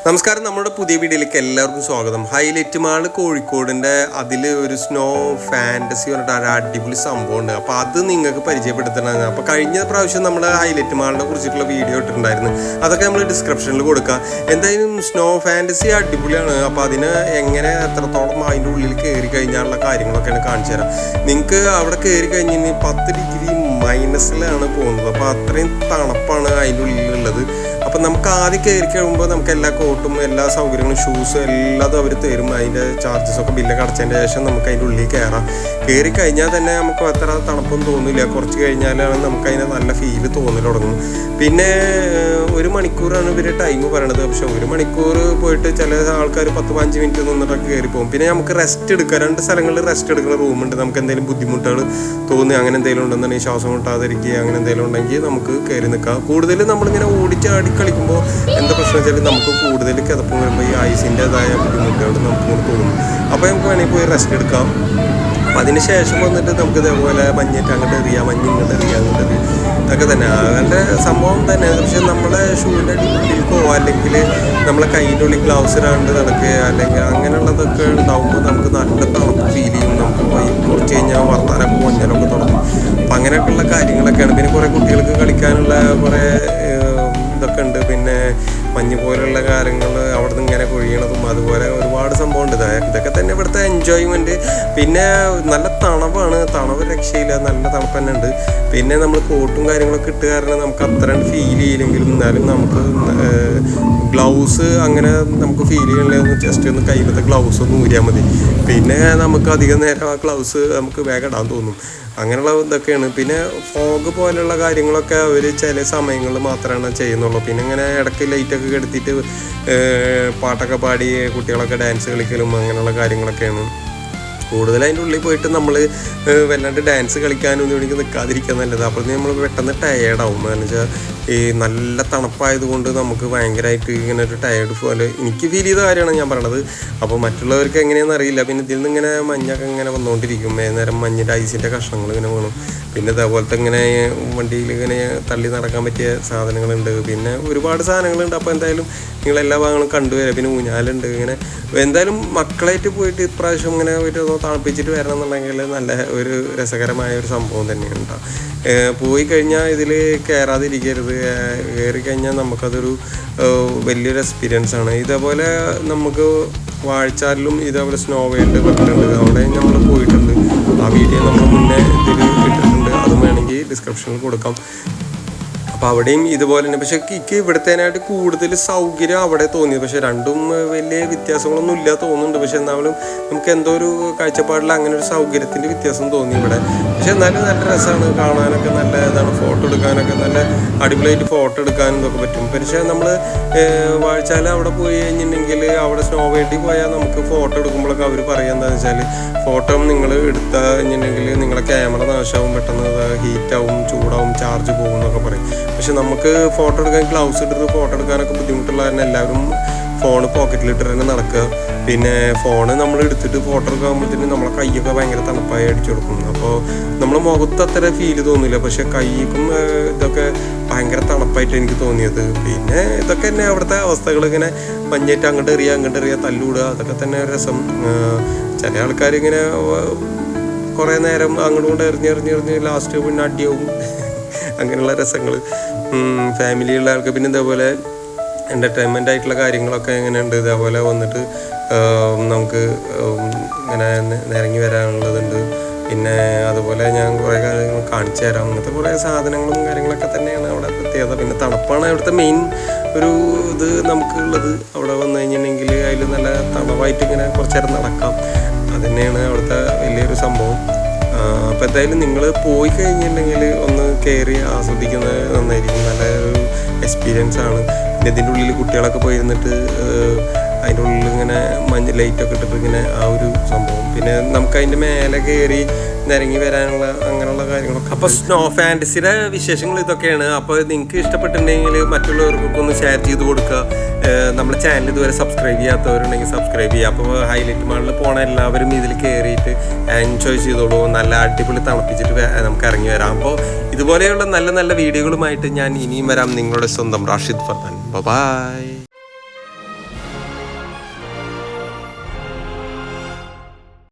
നമസ്കാരം, നമ്മുടെ പുതിയ വീഡിയോയിലേക്ക് എല്ലാവർക്കും സ്വാഗതം. ഹൈലൈറ്റ് മാൾ കോഴിക്കോടിൻ്റെ അതിൽ ഒരു സ്നോ ഫാൻറ്റസി പറഞ്ഞിട്ട് ഒരു അടിപൊളി സംഭവമുണ്ട്. അപ്പോൾ അത് നിങ്ങൾക്ക് പരിചയപ്പെടുത്തണം. അപ്പോൾ കഴിഞ്ഞ പ്രാവശ്യം നമ്മൾ ഹൈലൈറ്റ് മാളിനെ കുറിച്ചിട്ടുള്ള വീഡിയോ ഇട്ടിട്ടുണ്ടായിരുന്നു. അതൊക്കെ നമ്മൾ ഡിസ്ക്രിപ്ഷനിൽ കൊടുക്കാം. എന്തായാലും സ്നോ ഫാൻറ്റസി അടിപൊളിയാണ്. അപ്പോൾ അതിന് എങ്ങനെ എത്രത്തോളം അതിൻ്റെ ഉള്ളിൽ കയറി കഴിഞ്ഞാലുള്ള കാര്യങ്ങളൊക്കെയാണ് കാണിച്ചു തരാം. നിങ്ങൾക്ക് അവിടെ കയറി കഴിഞ്ഞാൽ 10 ഡിഗ്രി മൈനസിലാണ് പോകുന്നത്. അപ്പോൾ അത്രയും തണുപ്പാണ് അതിൻ്റെ ഉള്ളിലുള്ളത്. അപ്പം നമുക്ക് ആദ്യം കയറി കഴിയുമ്പോൾ നമുക്ക് എല്ലാ കോട്ടും എല്ലാ സൗകര്യങ്ങളും ഷൂസും എല്ലാതും അവർ തരും. അതിൻ്റെ ചാർജസൊക്കെ ബില്ലൊക്കെ അടച്ചതിൻ്റെ ശേഷം നമുക്ക് അതിൻ്റെ ഉള്ളിൽ കയറി കഴിഞ്ഞാൽ തന്നെ നമുക്ക് അത്ര തണുപ്പൊന്നും തോന്നില്ല. കുറച്ച് കഴിഞ്ഞാലാണ് നമുക്ക് അതിന് നല്ല ഫീല് തോന്നൽ തുടങ്ങും. പിന്നെ 1 മണിക്കൂറാണ് ഇവർ ടൈം പറയണത്. പക്ഷേ 1 മണിക്കൂർ പോയിട്ട് ചില ആൾക്കാർ 10-15 മിനിറ്റ് നിന്നിട്ടൊക്കെ കയറി പോകും. പിന്നെ നമുക്ക് റെസ്റ്റ് എടുക്കാം. 2 സ്ഥലങ്ങളിൽ റെസ്റ്റ് എടുക്കുന്ന റൂമുണ്ട്. നമുക്ക് എന്തെങ്കിലും ബുദ്ധിമുട്ടുകൾ തോന്നി അങ്ങനെ എന്തെങ്കിലും ഉണ്ടെന്നുണ്ടെങ്കിൽ ശ്വാസം മുട്ടാതിരിക്കുക അങ്ങനെ എന്തെങ്കിലും ഉണ്ടെങ്കിൽ നമുക്ക് കയറി നിൽക്കാം. കൂടുതൽ നമ്മളിങ്ങനെ ഓടിച്ചാടി കളിക്കുമ്പോൾ എന്താ പ്രശ്നം വെച്ചാൽ നമുക്ക് കൂടുതൽ കിതപ്പം വരുമ്പോൾ ഈ ഐസിൻ്റെതായ ബുദ്ധിമുട്ടുകൾ നമുക്ക് തോന്നും. അപ്പോൾ നമുക്ക് വേണമെങ്കിൽ പോയി റെസ്റ്റ് എടുക്കാം. അപ്പം അതിന് ശേഷം വന്നിട്ട് നമുക്ക് ഇതേപോലെ മഞ്ഞിട്ട് അങ്ങോട്ട് എറിയാം, മഞ്ഞിങ്ങോട്ട് എറിയാം, അങ്ങോട്ട് എറിയാം. ഇതൊക്കെ തന്നെ അങ്ങനത്തെ സംഭവം തന്നെ. പക്ഷെ നമ്മളെ ഷൂവിൻ്റെ ഉള്ളിലേക്കോ അല്ലെങ്കിൽ നമ്മളെ കയ്യിൻ്റെ ഉള്ളിൽ ഗ്ലൗസ് ഇടാണ്ട് നടക്കുക അല്ലെങ്കിൽ അങ്ങനെയുള്ളതൊക്കെ ഉണ്ടാകുമ്പോൾ നമുക്ക് നല്ല തണുപ്പ് ഫീൽ ചെയ്യും. നമുക്ക് പോയി കുറച്ച് കഴിഞ്ഞാൽ വർത്താനൊക്കെ മഞ്ഞലൊക്കെ തുടങ്ങും. അപ്പം അങ്ങനെയൊക്കെയുള്ള കാര്യങ്ങളൊക്കെയാണ്. പിന്നെ കുറേ കുട്ടികൾക്ക് കളിക്കാനുള്ള കുറേ ഇതൊക്കെ ഉണ്ട്. പിന്നെ മഞ്ഞ് പോലെയുള്ള കാര്യങ്ങൾ അവിടെ നിന്ന് ഇങ്ങനെ കൊഴിയണതും അതുപോലെ ഒരുപാട് സംഭവമുണ്ട്. ഇതൊക്കെ തന്നെ ഇവിടുത്തെ എൻജോയ്മെൻറ്റ്. പിന്നെ നല്ല തണുപ്പാണ്, തണുപ്പ് രക്ഷയില്ല, നല്ല തണുപ്പ് തന്നെ ഉണ്ട്. പിന്നെ നമ്മൾ കോട്ടും കാര്യങ്ങളൊക്കെ ഇട്ട് കാരണം നമുക്ക് അത്ര ഫീൽ ചെയ്യില്ലെങ്കിലും എന്നാലും നമുക്ക് ഗ്ലൗസ് അങ്ങനെ നമുക്ക് ഫീൽ ചെയ്യണമെന്ന് ജസ്റ്റ് ഒന്ന് കയ്യിലത്തെ ഗ്ലൗസ് ഒന്ന് ഊരിയാൽ മതി. പിന്നെ നമുക്ക് അധികം നേരം ആ ഗ്ലൗസ് നമുക്ക് വേഗം ഇടാൻ തോന്നും. അങ്ങനെയുള്ള ഇതൊക്കെയാണ്. പിന്നെ ഫോഗ് പോലെയുള്ള കാര്യങ്ങളൊക്കെ അവർ ചില സമയങ്ങളിൽ മാത്രമാണ് ചെയ്യുന്നുള്ളൂ. പിന്നെ ഇങ്ങനെ ഇടയ്ക്ക് ലൈറ്റൊക്കെ കെടുത്തിട്ട് പാട്ടൊക്കെ പാടി കുട്ടികളൊക്കെ ഡാൻസ് കളിക്കലും അങ്ങനെയുള്ള കാര്യങ്ങളൊക്കെയാണ്. കൂടുതൽ അതിൻ്റെ ഉള്ളിൽ പോയിട്ട് നമ്മൾ വല്ലാണ്ട് ഡാൻസ് കളിക്കാനും വേണമെങ്കിൽ നിൽക്കാതിരിക്കാൻ നല്ലത്. അപ്പോൾ നമ്മൾ പെട്ടെന്ന് ടയേർഡാവും. എന്ന് വെച്ചാൽ ഈ നല്ല തണുപ്പായതുകൊണ്ട് നമുക്ക് ഭയങ്കരമായിട്ട് ഇങ്ങനെ ഒരു ടയേർഡ് പോലെ എനിക്ക് ഫീൽ ചെയ്ത കാര്യമാണ് ഞാൻ പറയണത്. അപ്പോൾ മറ്റുള്ളവർക്ക് എങ്ങനെയാണെന്ന് അറിയില്ല. പിന്നെ ഇതിൽ നിന്ന് ഇങ്ങനെ മഞ്ഞൊക്കെ ഇങ്ങനെ വന്നുകൊണ്ടിരിക്കും. നേരം മഞ്ഞിൻ്റെ ഐസിൻ്റെ കഷ്ണങ്ങൾ ഇങ്ങനെ വേണം. പിന്നെ അതേപോലത്തെ ഇങ്ങനെ വണ്ടിയിൽ ഇങ്ങനെ തള്ളി നടക്കാൻ പറ്റിയ സാധനങ്ങളുണ്ട്. പിന്നെ ഒരുപാട് സാധനങ്ങളുണ്ട്. അപ്പോൾ എന്തായാലും നിങ്ങളെല്ലാ ഭാഗങ്ങളും കണ്ടുവരാം. പിന്നെ ഊഞ്ഞാലുണ്ട്. ഇങ്ങനെ എന്തായാലും മക്കളായിട്ട് പോയിട്ട് ഇപ്രാവശ്യം ഇങ്ങനെ പോയിട്ട് തണുപ്പിച്ചിട്ട് വരണം എന്നുണ്ടെങ്കിൽ നല്ല ഒരു രസകരമായ ഒരു സംഭവം തന്നെയാണ് കേട്ടോ. പോയി കഴിഞ്ഞാൽ ഇതിൽ കയറാതിരിക്കരുത്. കയറി കഴിഞ്ഞാൽ നമുക്കതൊരു വലിയൊരു എക്സ്പീരിയൻസ് ആണ്. ഇതേപോലെ നമുക്ക് വാഴച്ചാലിലും ഇതേപോലെ സ്നോ വേൾഡ് പറഞ്ഞിട്ടുണ്ട്. അവിടെ നമ്മൾ പോയിട്ടുണ്ട്. ആ വീഡിയോ നമ്മൾ മുന്നേ ഇതിൽ ഇട്ടിട്ടുണ്ട്. അതും വേണമെങ്കിൽ ഡിസ്ക്രിപ്ഷനിൽ കൊടുക്കാം. അപ്പോൾ അവിടെയും ഇതുപോലെ തന്നെ. പക്ഷേ എനിക്ക് ഇവിടത്തേനായിട്ട് കൂടുതൽ സൗകര്യം അവിടെ തോന്നിയത്. പക്ഷേ രണ്ടും വലിയ വ്യത്യാസങ്ങളൊന്നും ഇല്ല തോന്നുന്നുണ്ട്. പക്ഷെ എന്നാലും നമുക്ക് എന്തോ ഒരു കാഴ്ചപ്പാടിൽ അങ്ങനെ ഒരു സൗകര്യത്തിൻ്റെ വ്യത്യാസം തോന്നി ഇവിടെ. പക്ഷെ എന്നാലും നല്ല രസമാണ് കാണാനൊക്കെ. നല്ല ഇതാണ്, ഫോട്ടോ എടുക്കാനൊക്കെ നല്ല അടിപൊളിയായിട്ട് ഫോട്ടോ എടുക്കാനും ഇതൊക്കെ പറ്റും. പക്ഷേ നമ്മൾ വാഴച്ചാൽ അവിടെ പോയി കഴിഞ്ഞിട്ടുണ്ടെങ്കിൽ അവിടെ സ്നോ വേണ്ടി പോയാൽ നമുക്ക് ഫോട്ടോ എടുക്കുമ്പോഴൊക്കെ അവർ പറയുക എന്താണെന്ന് വെച്ചാൽ ഫോട്ടോ നിങ്ങൾ എടുത്താൽ കഴിഞ്ഞിട്ടുണ്ടെങ്കിൽ നിങ്ങളെ ക്യാമറ നാശമാവും, പെട്ടെന്ന് ഹീറ്റാവും, ചൂടാവും, ചാർജ് പോകും എന്നൊക്കെ പറയും. പക്ഷെ നമുക്ക് ഫോട്ടോ എടുക്കാൻ ഗ്ലൗസ് ഇട്ടിട്ട് ഫോട്ടോ എടുക്കാനൊക്കെ ബുദ്ധിമുട്ടുള്ള കാരണം എല്ലാവരും ഫോണ് പോക്കറ്റിലിട്ട് തന്നെ നടക്കുക. പിന്നെ ഫോണ് നമ്മൾ എടുത്തിട്ട് ഫോട്ടോ എടുക്കുമ്പോഴത്തേനും നമ്മളെ കൈയൊക്കെ ഭയങ്കര തണുപ്പായി അടിച്ചു കൊടുക്കും. അപ്പോൾ നമ്മുടെ മുഖത്ത് അത്ര ഫീല് തോന്നില്ല. പക്ഷെ കൈക്കും ഇതൊക്കെ ഭയങ്കര തണുപ്പായിട്ട് എനിക്ക് തോന്നിയത്. പിന്നെ ഇതൊക്കെ തന്നെ അവിടുത്തെ അവസ്ഥകൾ. ഇങ്ങനെ മഞ്ഞേറ്റ് അങ്ങോട്ട് എറിയുക തല്ലൂടുക, അതൊക്കെ തന്നെ രസം. ചില ആൾക്കാർ ഇങ്ങനെ കുറേ നേരം അങ്ങോട്ട് കൊണ്ട് എറിഞ്ഞ് ലാസ്റ്റ് പിന്നെ അടിയാവും. അങ്ങനെയുള്ള രസങ്ങൾ ഫാമിലിയുള്ള ആൾക്ക്. പിന്നെ ഇതേപോലെ എൻ്റർടൈൻമെൻ്റ് ആയിട്ടുള്ള കാര്യങ്ങളൊക്കെ എങ്ങനെയുണ്ട്. ഇതേപോലെ വന്നിട്ട് നമുക്ക് ഇങ്ങനെ നിരങ്ങി വരാനുള്ളതുണ്ട്. പിന്നെ അതുപോലെ ഞാൻ കുറേ കാര്യങ്ങൾ കാണിച്ചു തരാം. അങ്ങനത്തെ കുറേ സാധനങ്ങളും കാര്യങ്ങളൊക്കെ തന്നെയാണ് അവിടെ പ്രത്യേകത. പിന്നെ തണുപ്പാണ് അവിടുത്തെ മെയിൻ ഒരു ഇത് നമുക്കുള്ളത്. അവിടെ വന്നു കഴിഞ്ഞിട്ടുണ്ടെങ്കിൽ അതിൽ നല്ല തണുപ്പായിട്ട് ഇങ്ങനെ കുറച്ച് നേരം നടക്കാം. അത് തന്നെയാണ് അവിടുത്തെ വലിയൊരു സംഭവം. അപ്പോൾ എന്തായാലും നിങ്ങൾ പോയി കഴിഞ്ഞിട്ടുണ്ടെങ്കിൽ ഒന്ന് കയറി ആസ്വദിക്കുന്നത് നന്നായിരിക്കും. നല്ല ഒരു എക്സ്പീരിയൻസ് ആണ്. പിന്നെ ഇതിൻ്റെ ഉള്ളിൽ കുട്ടികളൊക്കെ പോയിരുന്നിട്ട് അതിൻ്റെ ഉള്ളിൽ ഇങ്ങനെ മഞ്ഞ് ലൈറ്റൊക്കെ ഇട്ടിട്ട് ഇങ്ങനെ ആ ഒരു സംഭവം. പിന്നെ നമുക്ക് അതിൻ്റെ മേലെ കയറി നിരങ്ങി വരാനുള്ള അങ്ങനെയുള്ള കാര്യങ്ങളൊക്കെ. അപ്പോൾ സ്നോ ഫാൻറ്റസിയുടെ വിശേഷങ്ങൾ ഇതൊക്കെയാണ്. അപ്പോൾ നിങ്ങൾക്ക് ഇഷ്ടപ്പെട്ടിട്ടുണ്ടെങ്കിൽ മറ്റുള്ളവർക്കൊക്കെ ഒന്ന് ഷെയർ ചെയ്ത് കൊടുക്കുക. നമ്മുടെ ചാനൽ ഇതുവരെ സബ്സ്ക്രൈബ് ചെയ്യാത്തവരുണ്ടെങ്കിൽ സബ്സ്ക്രൈബ് ചെയ്യുക. അപ്പോൾ ഹൈലൈറ്റ് മാളിൽ പോണ എല്ലാവരും ഇതിൽ കയറിയിട്ട് എൻജോയ് ചെയ്തോളൂ. നല്ല അടിപൊളി തണുപ്പിച്ചിട്ട് നമുക്ക് ഇറങ്ങി വരാം. അപ്പോൾ ഇതുപോലെയുള്ള നല്ല നല്ല വീഡിയോകളുമായിട്ട് ഞാൻ ഇനിയും വരാം. നിങ്ങളുടെ സ്വന്തം റാഷിദ് ഫർഹാൻ. ബൈ.